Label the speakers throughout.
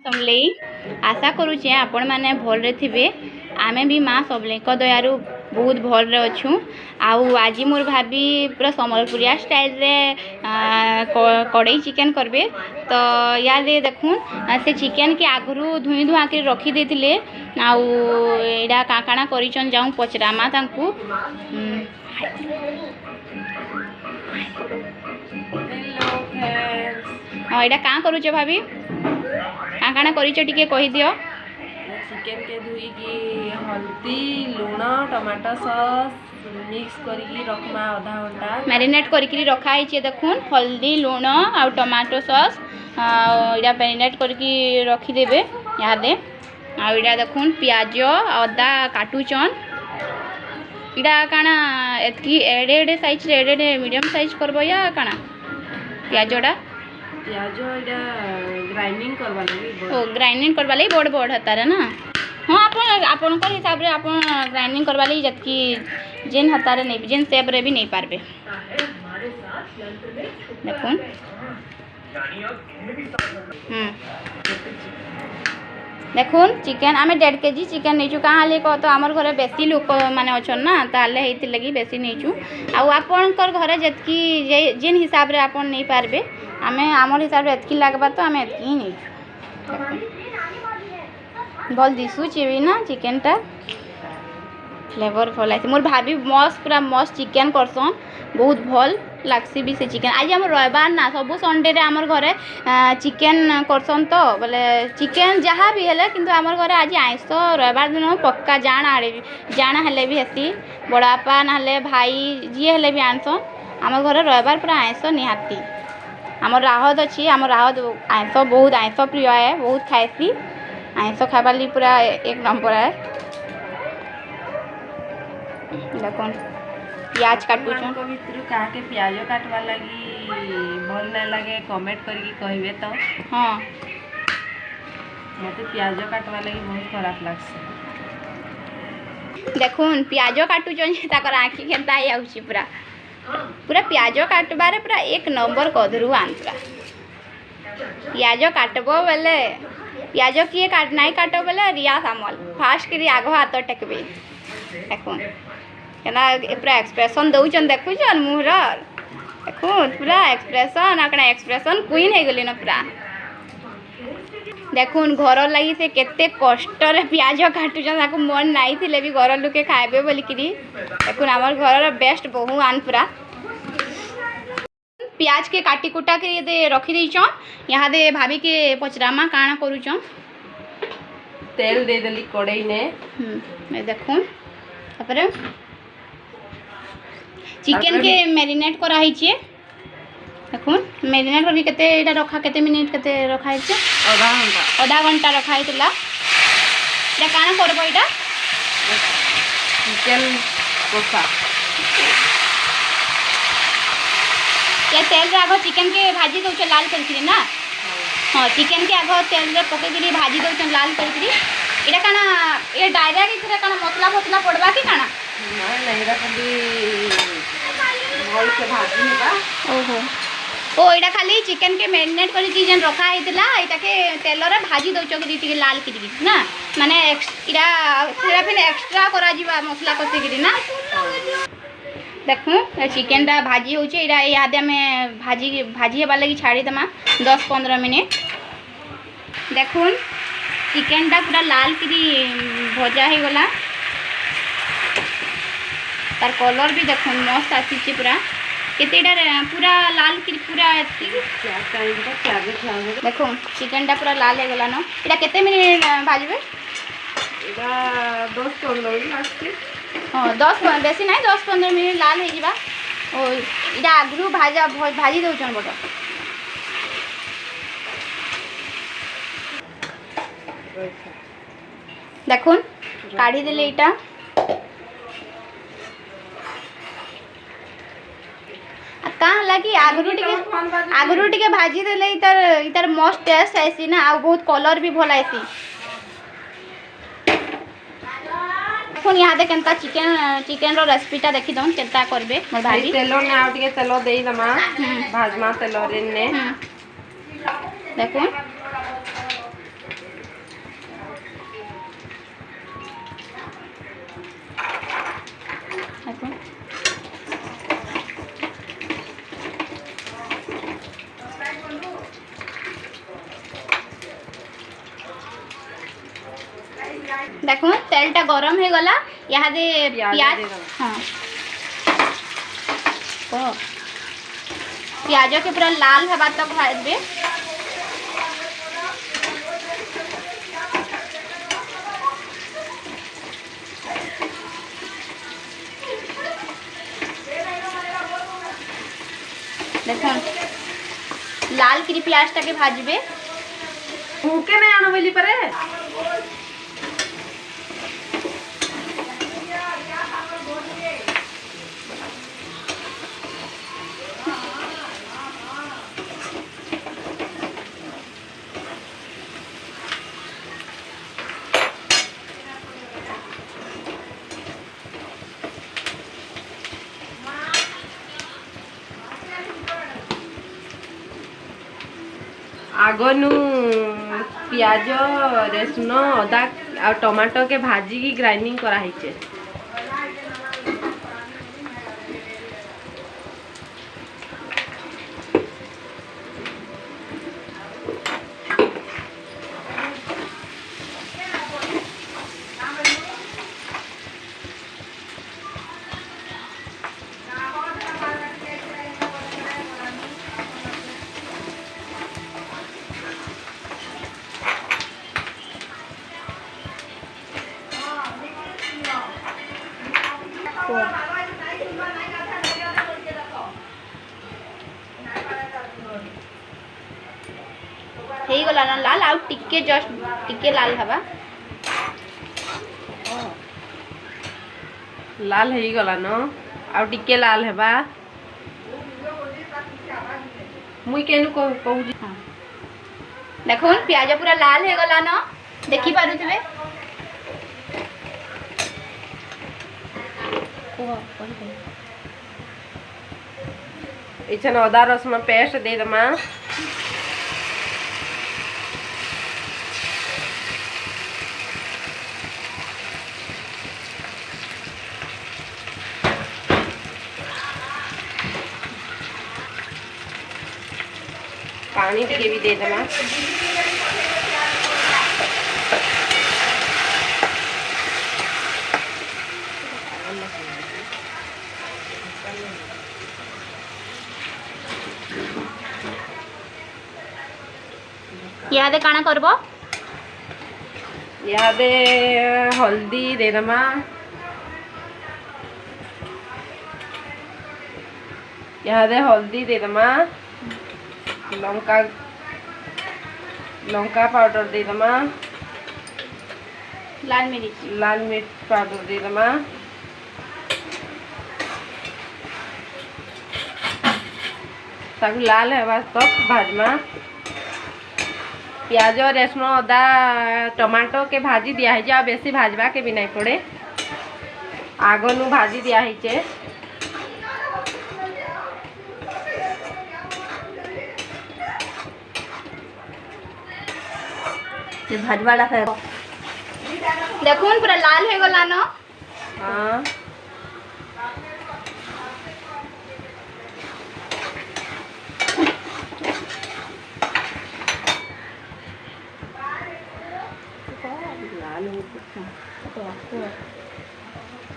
Speaker 1: समले आशा करुचे आपण मैंने भल थे आमे भी माँ सबले दयारु बहुत भल अच्छु आज मोर भाभी पूरा सम्बलपुरिया स्टाइल रे कड़ई चिकेन करबे तो याद देखून से चिकेन के आगु धुई धुआ के रखी देथिले आउडा काकाणा करिचन जाऊँ पचरामा तांकू हाँ यहाँ क्या करुच भाभी काଣା करिच टिके कहि दियो।
Speaker 2: चिकेन के धुई की हल्दी लूण टमाटो सॉस मिक्स करके रखमा आधा घंटा
Speaker 1: मैरिनेट करके रखा है देखुन हल्दी लूण आ टमाटो सॉस इटा मैरिनेट करके रखीदेवे यादे आइटा देखुन पियाज अदा काटुचन इटा काଣା एतकी एडे एडे साइज रे एडे मीडियम साइज करबो या काଣା पियाजटा
Speaker 2: पियाज इटा ग्राइंडिंग करबा लगी
Speaker 1: ओ ग्राइंडिंग करबा लगी बड़ बड़ हतार ना हाँ आपन हिसाब रे आपन ग्राइंडिंग करबा लगी जतकी जेन हतार नहीं जेन शेप रे भी नहीं पारबे देखुन देखुन चिकेन आमे 1.5 केजी चिकेन नहीं कहाँ ले कह तो आमर घरे बेसी लोक माने अछन ना ताले हेति लगी बेसी नहीं आउ आपनकर घरे जतकी जेन हिसाब रे आपन नहीं पारबे आमे आमर हिसाब रे एतकी लागबा तो आमे एतकी ही नहीं भल दिसुचे भी ना चिकेन टा फ्लेवर भल आसी मोर भाभी मस्त पूरा मस्त चिकेन करसन बहुत भल लागसी भी से चिकेन आज आम रविवार ना सबू संडे रे आमर घरे चिकेन करसन तो बोले चिकेन जहाँ भी हेले किंतु आमर घरे आज आइंस रविवार दिन पक्का जाण आड़े भी जाण हेले भी हेसी बड़ापा ना भाई जी हेले भी आनसन आमर घरे रविवार पूरा आइंस निहाती आमर राहत अच्छी आमर राहत आइंस बहुत आइंस प्रिय है बहुत खाएसी आइंस खाइबार पूरा एक नंबर है देखो प्याज काटुछन
Speaker 2: को भितर काके प्याज काटवा लगी भल ना लगे कमेंट करके कहबे तो
Speaker 1: हाँ
Speaker 2: मते प्याज काटवा लगी बहुत खराब लागसे
Speaker 1: देखुन प्याज काटुछन ताकर आँखी केनता आउची पूरा पूरा प्याज काटबारे पूरा एक नंबर कधरू आन पूरा प्याज काटबो बेले प्याज किए नहीं काटो बेले रिया सामल फास्ट करी आग हाथ टेकबे देखुन केना पूरा एक्सप्रेशन दौचन देखुचन मुहर देखुन पूरा एक्सप्रेशन आकड़ा एक्सप्रेशन क्वीन हो गली ना पूरा देखुन घर लगी से केते कष्ट रे प्याज काटुचन ताको मन नहीं थिले भी घर लोके खाइबे बोलिकरी देखुन हमर घर बेस्ट बहु आन पूरा प्याज के काटी कुटा के दे रखी देछन यहाँ दे भाभी के पचरामा काना करूचन
Speaker 2: तेल दे देली कड़ाई ने
Speaker 1: देखुन तापर चिकेन के मैरिनेट करा है देखुन मैरिनेट करके केते एटा रखा केते मिनिट केते रखा है आधा घंटा रखा है एटा काना करबो एटा
Speaker 2: चिकेन कोसा
Speaker 1: ये तेल रे आगो चिकेन के भाजी दउछ लाल करके ना हाँ चिकेन के आगो तेल रे पके के भाजी दउछ लाल करके एटा काना ये डायरेक्ट इथरे काना मसला फसला पड़बा की काना
Speaker 2: नहीं एटा खाली भल से भाजी हेबा
Speaker 1: ओहो ओ एटा खाली चिकेन के मैरिनेट करके जेन रखा हैतला एटा के तेल रे भाजी दउछ के टिके लाल करके ना माने एटा सेरा फिर एक्स्ट्रा करा जीवा मसला कसे के ना देखूँ चिकेन टा भाजी होचे इहादे में भाजी भाजी हेबार लगी छाड़ी देमा 10-15 मिनट देखुन चिकेन टा पूरा लाल करी भजा हो गला तार कलर भी देखुन मस्त आसी पूरा केतेटा पूरा लाल करी पूरा देखो चिकेन टा पूरा लाल हो गला न इटा केते मिनट भाजबे
Speaker 2: इटा 10-15 मिनट
Speaker 1: हाँ 10 बेसी नहीं 10-15 मिनट लाल हो जावा ओ इटा आगु भाजा भाजी दउचन बट देखुन काढ़ी देले इटा कहाँ लगी आगु टिके भाजी देले इतार मस्त टेस्ट आसी ना आ बहुत कलर भी भल आसी देखुन यहाँ दे केनता चिकेन रो रेसिपीटा देखी दउन केनता करबे मोर भाभी
Speaker 2: तेलो ने आ टिके तेलो देई दमा भाजमा तेलो रे ने
Speaker 1: देखुन देखो तेलटा गरम हो गला यहाँ दे
Speaker 2: प्याज
Speaker 1: प्याज हाँ प्याज के पूरा लाल हवा तक भाजबे। देखो लाल करी प्याज टाके भाजबे।
Speaker 2: मुके नहीं आनो बोली परे आगनु प्याज रसुण अदा आ टमाटो के भाजी की ग्राइंडिंग करा है।
Speaker 1: हे गला ना लाल आउ टिके जस्ट टिके लाल हवा
Speaker 2: लाल है गला न आ टिके लाल हेबा मुई केनु कहू
Speaker 1: हाँ। देखो प्याज पूरा लाल हो गला न देखि पारुथबे
Speaker 2: इछन अदा रसुण पेस्ट दे दमा। पानी टिके भी दे दमा।
Speaker 1: यादे काना करबो
Speaker 2: यादे हल्दी दे दमा। यादे हल्दी दे दमा। लंका लंका पाउडर दे दमा।
Speaker 1: लाल मिर्च
Speaker 2: पाउडर दे दमा। ताकि लाल है तक भाजमा। प्याज रसुण अदा टमाटो के भाजी दिया है बेसी भाजवा के भी नहीं पड़े आगनु भाजी दिया है।
Speaker 1: भाजवाड़ा है देखो पूरा लाल हो गला न।
Speaker 2: हाँ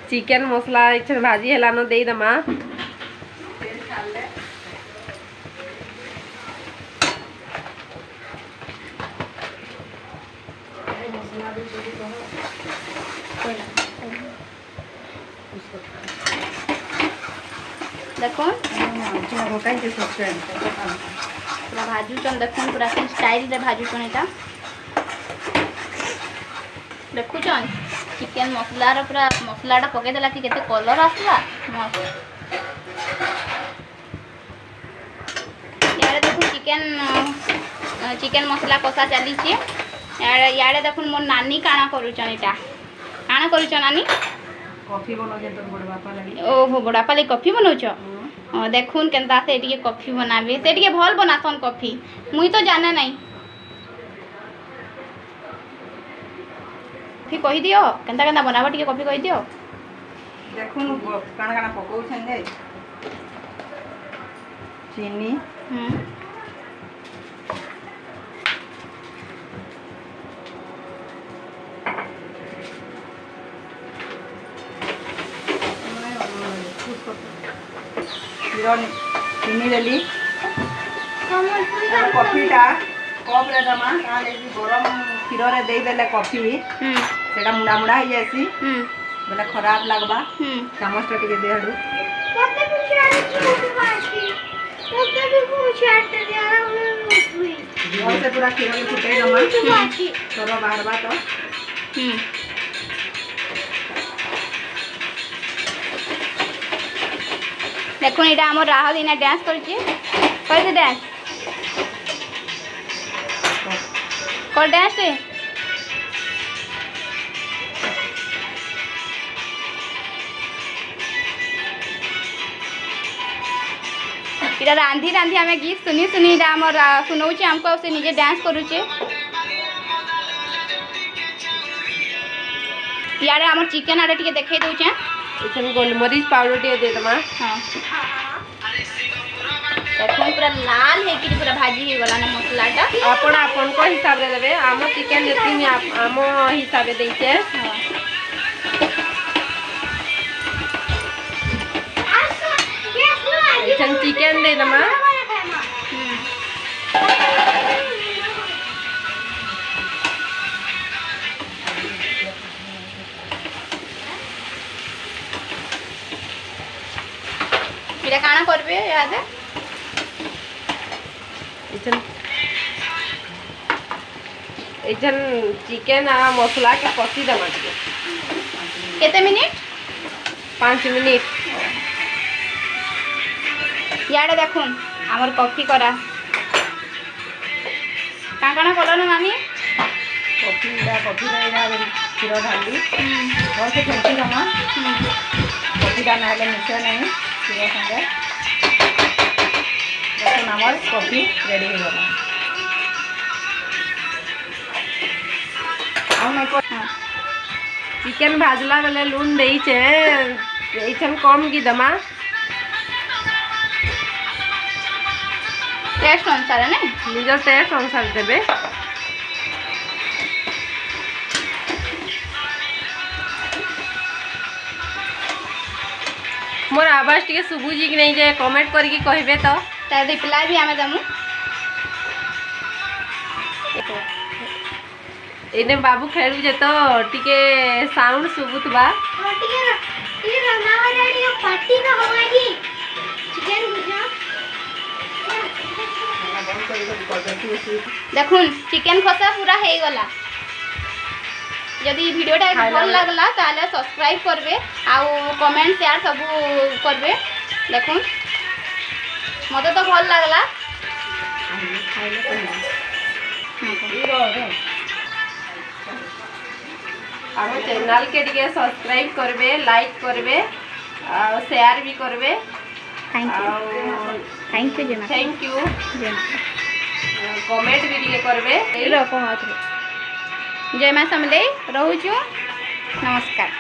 Speaker 2: चिकेन मसला इच्छन भाजी हेलानो दे दमा।
Speaker 1: देखो पूरा भाजुचन देखो पूरा स्टाइल रे भाजुचन एटा देखुचन चिकेन मसलार पूरा मसलाटा पकई देला कि केते कलर आसला मस्त। यारे देखो चिकेन मसला कषा चली यारे देखो मोर नानी काना करूचन एटा काना करूचन नानी
Speaker 2: कॉफी बनाजे तो बड़ बापा लागि
Speaker 1: ओहो बड़ा पाले कॉफी बनाउछ देखुन केनता से टिके कॉफी बनाबे से टिके भल बनासन कॉफी मुई तो जाने नहीं कॉफी कहि दियो केनता केनता बनाबो टिके कॉफी कहि दियो।
Speaker 3: देखुन काना काना पकाउछन दे चीनी क्षीर चीनी देली कॉफीटा कप रे दमा ताले गरम क्षीर रे दे देले कॉफी सेटा मुड़ा मुड़ा हो जासी बोले खराब लगबा चामच टा टिके दे हडू भल से पूरा क्षीर के फुटे दमा छोरो बाहरबा तो
Speaker 1: देखो ये आम राह दीना डांस करके डांस कर डांस रे इटा रांधी रांधी आम गीत सुनी सुनी आम सुनाऊे आमको से निजे डांस करुचे यार आम चिकेन आड़े टे देखे दूचे
Speaker 2: इथन गोलमरीच पाउडर टे दे दमा
Speaker 1: हाँ देखो पूरा लाल है कि पूरा भाजी हो गला ना मसलाटा
Speaker 2: आपण आपण को हिसाब रे देबे आम चिकेन लेती में आम हिसाब दे छे इथन चिकेन दे दमा
Speaker 1: इटा काना करबे याद
Speaker 2: इथन चिकेन आ मसला के कसी दमा
Speaker 1: केते मिनिट
Speaker 2: 5 मिनिट
Speaker 1: याडे देखुन आमर कॉफी करा काना कल ना मामी
Speaker 3: कॉफी रे क्षीर ढाली भल से फेंटी दमा कॉफीटा ना मिसे नहीं क्षीर संगे देखो आमर कॉफी रेडी हो गला
Speaker 2: चिकेन भाजला बेले लून देई छे इथन कम की दमा
Speaker 1: टेस्ट अनुसार है ना
Speaker 2: निज टेस्ट अनुसार देबे मोर आवाज टिके सुबुजी कि नहीं जे कमेंट करके कहबे तो
Speaker 1: तार रिप्लाई भी आमे दमु
Speaker 2: एने बाबू खेलू जे तो टिके साउंड सुबुतबा
Speaker 1: देखुन चिकेन खसा पूरा हो गला जदि वीडियोटा भल लागला ताले सब्सक्राइब करबे आउ कमेंट शेयर सब करबे देखुन मते तो भल लागला
Speaker 2: हम चैनल के टिके सब्सक्राइब करबे लाइक करबे और शेयर भी करबे
Speaker 1: थैंक यू जना
Speaker 2: थैंक यू कमेंट भी टिके करबे
Speaker 1: रखो हाथ जय मां समले रहूछु नमस्कार।